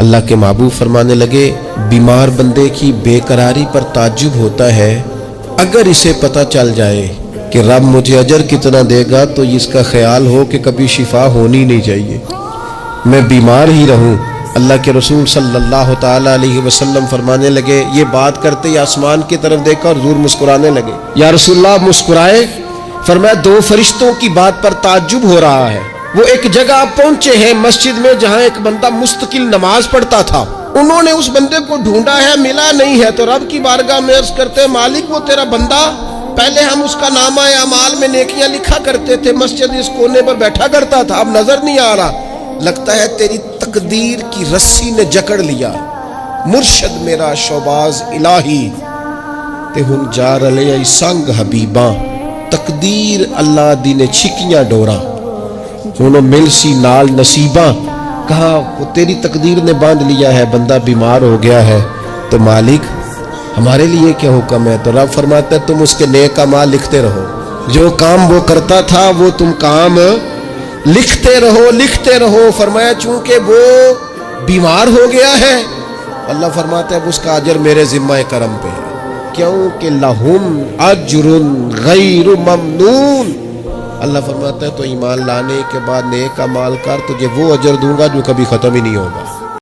اللہ کے محبوب فرمانے لگے بیمار بندے کی بے قراری پر تعجب ہوتا ہے، اگر اسے پتہ چل جائے کہ رب مجھے اجر کتنا دے گا تو اس کا خیال ہو کہ کبھی شفا ہونی نہیں چاہیے، میں بیمار ہی رہوں۔ اللہ کے رسول صلی اللہ تعالیٰ علیہ وسلم فرمانے لگے، یہ بات کرتے ہی آسمان کی طرف دیکھا اور حضور مسکرانے لگے۔ یا رسول اللہ مسکرائے؟ فرمایا دو فرشتوں کی بات پر تعجب ہو رہا ہے۔ وہ ایک جگہ پہنچے ہیں مسجد میں جہاں ایک بندہ مستقل نماز پڑھتا تھا، انہوں نے اس بندے کو ڈھونڈا ہے، ملا نہیں ہے، تو رب کی بارگاہ میں عرض کرتے ہیں مالک وہ تیرا بندہ، پہلے ہم اس کا نامہ اعمال میں نیکیاں لکھا کرتے تھے، مسجد اس کونے پر بیٹھا کرتا تھا، اب نظر نہیں آ رہا، لگتا ہے تیری تقدیر کی رسی نے جکڑ لیا، مرشد میرا شوباز الہی تے ہن جا رلے سنگ حبیباں، تقدیر اللہ دی نے چھکیاں ڈورا، انہوں مل سی نال نصیباں، کہا وہ تیری تقدیر نے باندھ لیا ہے، بندہ بیمار ہو گیا ہے، تو مالک ہمارے لیے کیا حکم ہے؟ تو رب فرماتا ہے تم اس کے نیک اعمال لکھتے رہو، جو کام وہ کرتا تھا وہ تم کام لکھتے رہو۔ فرمایا چونکہ وہ بیمار ہو گیا ہے، اللہ فرماتا ہے اس کا اجر میرے ذمہ کرم پہ ہے، کیونکہ لہم اجر غیر ممنون۔ اللہ فرماتا ہے تو ایمان لانے کے بعد نیک اعمال کر، تجھے وہ اجر دوں گا جو کبھی ختم ہی نہیں ہوگا۔